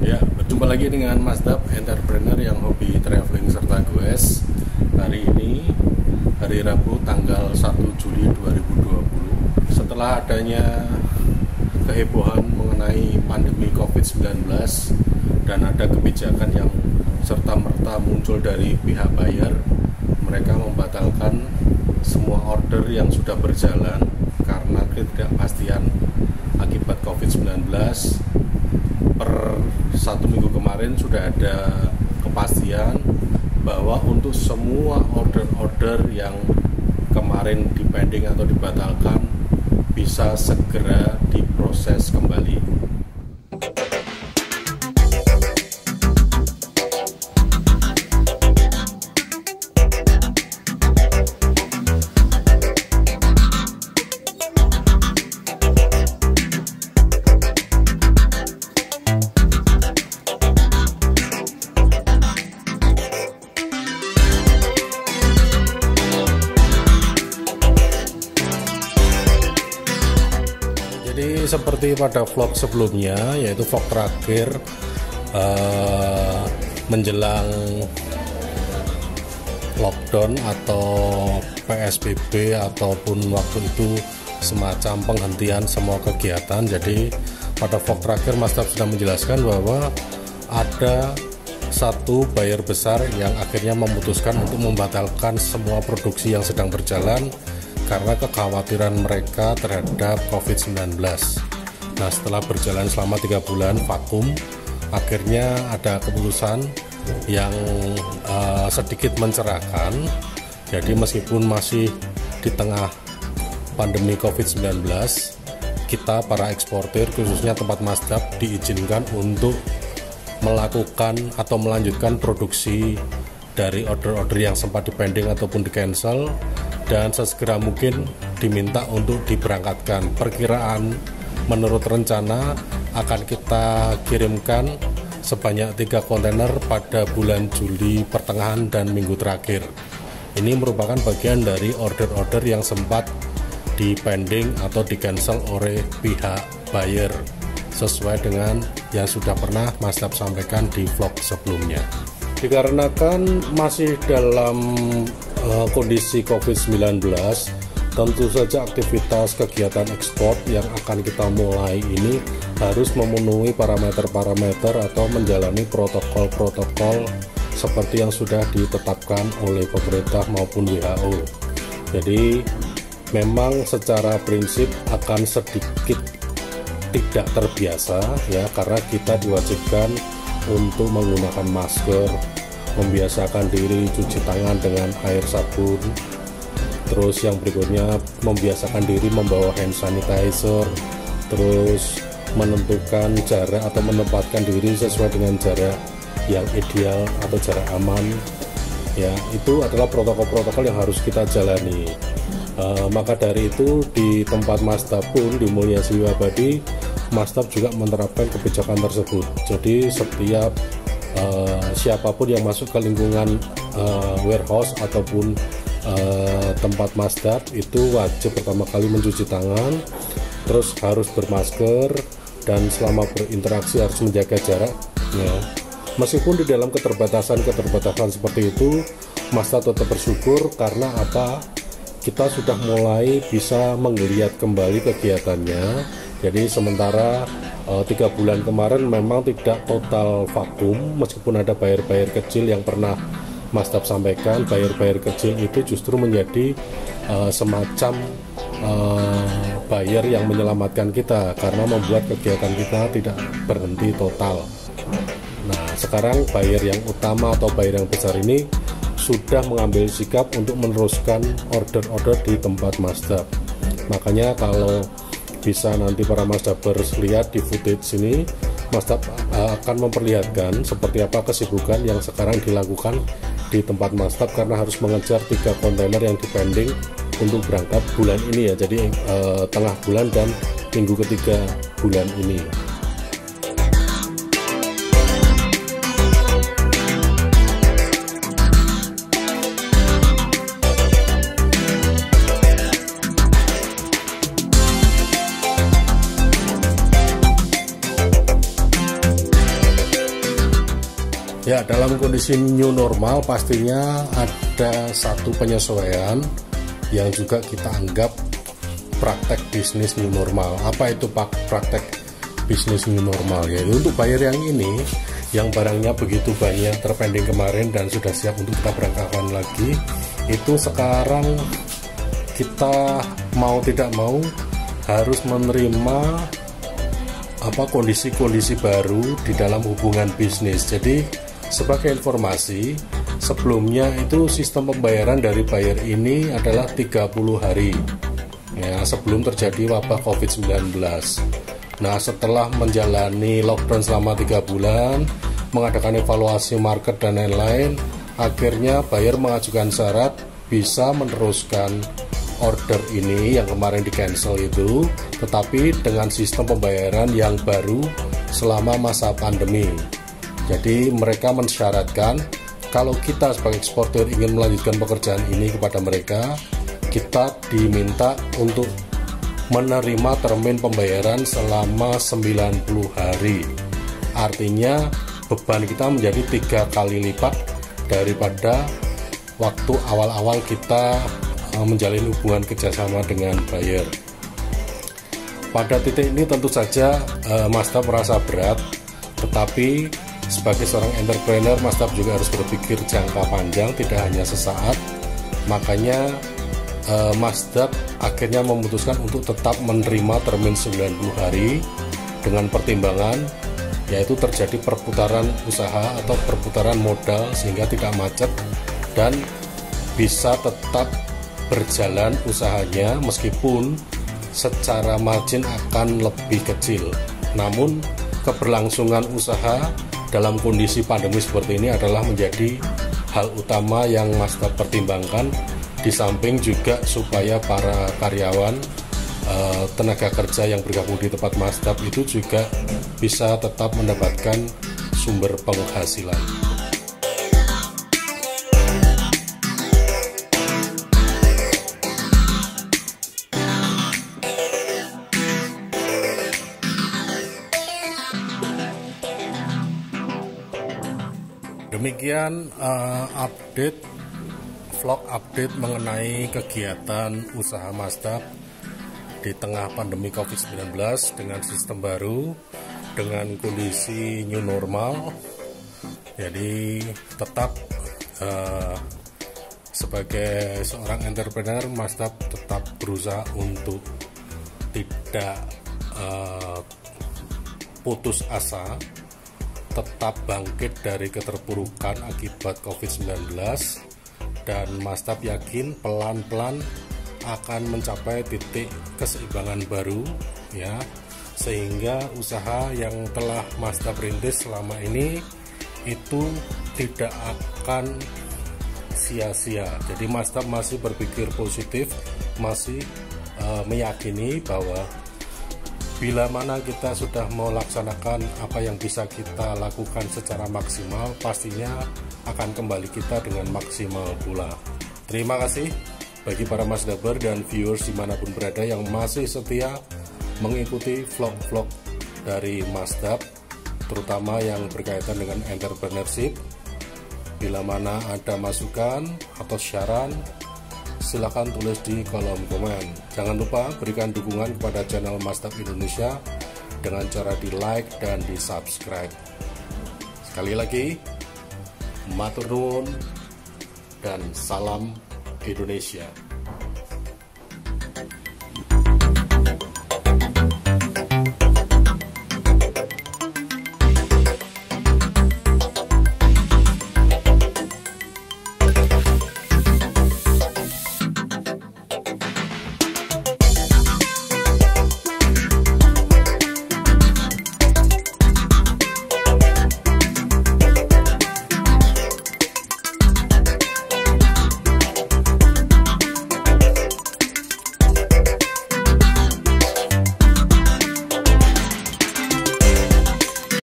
Ya, berjumpa lagi dengan Mas Dap, entrepreneur yang hobi traveling serta goes. Hari ini, hari Rabu tanggal 1 Juli 2020. Setelah adanya kehebohan mengenai pandemi COVID-19 dan ada kebijakan yang serta-merta muncul dari pihak buyer, mereka membatalkan semua order yang sudah berjalan karena ketidakpastian akibat COVID-19. Per 1 minggu kemarin sudah ada kepastian bahwa untuk semua order-order yang kemarin dipending atau dibatalkan bisa segera diproses kembali. Jadi seperti pada vlog sebelumnya, yaitu vlog terakhir menjelang lockdown atau PSBB ataupun waktu itu semacam penghentian semua kegiatan. Jadi pada vlog terakhir Mas Dap sudah menjelaskan bahwa ada satu buyer besar yang akhirnya memutuskan untuk membatalkan semua produksi yang sedang berjalan karena kekhawatiran mereka terhadap COVID-19. Nah, setelah berjalan selama 3 bulan vakum, akhirnya ada keputusan yang sedikit mencerahkan. Jadi meskipun masih di tengah pandemi COVID-19, kita para eksportir, khususnya tempat Mas Dap, diizinkan untuk melakukan atau melanjutkan produksi dari order-order yang sempat dipending ataupun di-cancel, dan sesegera mungkin diminta untuk diberangkatkan. Perkiraan menurut rencana akan kita kirimkan sebanyak 3 kontainer pada bulan Juli pertengahan dan minggu terakhir. Ini merupakan bagian dari order-order yang sempat dipending atau di-cancel oleh pihak buyer, sesuai dengan yang sudah pernah Mas Dap sampaikan di vlog sebelumnya. Dikarenakan masih dalam kondisi COVID-19, tentu saja aktivitas kegiatan ekspor yang akan kita mulai ini harus memenuhi parameter-parameter atau menjalani protokol-protokol seperti yang sudah ditetapkan oleh pemerintah maupun WHO. Jadi memang secara prinsip akan sedikit tidak terbiasa ya, karena kita diwajibkan untuk menggunakan masker, membiasakan diri cuci tangan dengan air sabun, terus yang berikutnya membiasakan diri membawa hand sanitizer, terus menentukan jarak atau menempatkan diri sesuai dengan jarak yang ideal atau jarak aman ya. Itu adalah protokol-protokol yang harus kita jalani. Maka dari itu di tempat Mas Dap pun di Mulia Siwi Abadi, Mas Dap juga menerapkan kebijakan tersebut. Jadi setiap siapapun yang masuk ke lingkungan warehouse ataupun tempat Mas Dap itu wajib pertama kali mencuci tangan, terus harus bermasker, dan selama berinteraksi harus menjaga jarak ya. Meskipun di dalam keterbatasan seperti itu, Mas Dap tetap bersyukur karena apa? Kita sudah mulai bisa menggeliat kembali kegiatannya. Jadi sementara 3 bulan kemarin memang tidak total vakum, meskipun ada buyer-buyer kecil yang pernah Mas Dap sampaikan, buyer-buyer kecil itu justru menjadi semacam buyer yang menyelamatkan kita karena membuat kegiatan kita tidak berhenti total. Nah, sekarang buyer yang utama atau buyer yang besar ini sudah mengambil sikap untuk meneruskan order-order di tempat Mas Dap. Makanya kalau bisa nanti para Mas Dapers lihat di footage sini, Mas Dap akan memperlihatkan seperti apa kesibukan yang sekarang dilakukan di tempat Mas Dap karena harus mengejar 3 kontainer yang dipending untuk berangkat bulan ini ya. Jadi tengah bulan dan minggu ketiga bulan ini. Ya, dalam kondisi new normal pastinya ada satu penyesuaian yang juga kita anggap praktek bisnis new normal. Apa itu praktek bisnis new normal? Yaitu untuk buyer yang ini, yang barangnya begitu banyak terpending kemarin dan sudah siap untuk kita berangkatkan lagi, itu sekarang kita mau tidak mau harus menerima kondisi-kondisi baru di dalam hubungan bisnis. Jadi sebagai informasi, sebelumnya itu sistem pembayaran dari buyer ini adalah 30 hari ya, sebelum terjadi wabah COVID-19. Nah, setelah menjalani lockdown selama 3 bulan, mengadakan evaluasi market dan lain-lain, akhirnya buyer mengajukan syarat bisa meneruskan order ini yang kemarin di cancel itu, tetapi dengan sistem pembayaran yang baru selama masa pandemi. Jadi mereka mensyaratkan kalau kita sebagai eksportir ingin melanjutkan pekerjaan ini kepada mereka, kita diminta untuk menerima termin pembayaran selama 90 hari. Artinya beban kita menjadi 3 kali lipat daripada waktu awal-awal kita menjalin hubungan kerjasama dengan buyer. Pada titik ini tentu saja Mazda merasa berat, tetapi sebagai seorang entrepreneur, Mazda juga harus berpikir jangka panjang, tidak hanya sesaat. Makanya Mazda akhirnya memutuskan untuk tetap menerima termin 90 hari dengan pertimbangan yaitu terjadi perputaran usaha atau perputaran modal sehingga tidak macet dan bisa tetap berjalan usahanya meskipun secara margin akan lebih kecil. Namun keberlangsungan usaha dalam kondisi pandemi seperti ini adalah menjadi hal utama yang Mazda pertimbangkan, di samping juga supaya para karyawan tenaga kerja yang bergabung di tempat Mazda itu juga bisa tetap mendapatkan sumber penghasilan. Demikian vlog update mengenai kegiatan usaha Mazda di tengah pandemi COVID-19 dengan sistem baru, dengan kondisi new normal. Jadi tetap sebagai seorang entrepreneur, Mazda tetap berusaha untuk tidak putus asa, tetap bangkit dari keterpurukan akibat COVID-19, dan Mazda yakin pelan-pelan akan mencapai titik keseimbangan baru ya, sehingga usaha yang telah Mazda perintis selama ini itu tidak akan sia-sia. Jadi Mazda masih berpikir positif, masih meyakini bahwa bila mana kita sudah melaksanakan apa yang bisa kita lakukan secara maksimal, pastinya akan kembali kita dengan maksimal pula. Terima kasih bagi para Mazdaber dan viewers dimanapun berada yang masih setia mengikuti vlog-vlog dari Mazda, terutama yang berkaitan dengan entrepreneurship. Bila mana ada masukan atau saran, silakan tulis di kolom komen. Jangan lupa berikan dukungan kepada channel Mazda Indonesia dengan cara di like dan di subscribe. Sekali lagi, matur nuwun dan salam Indonesia.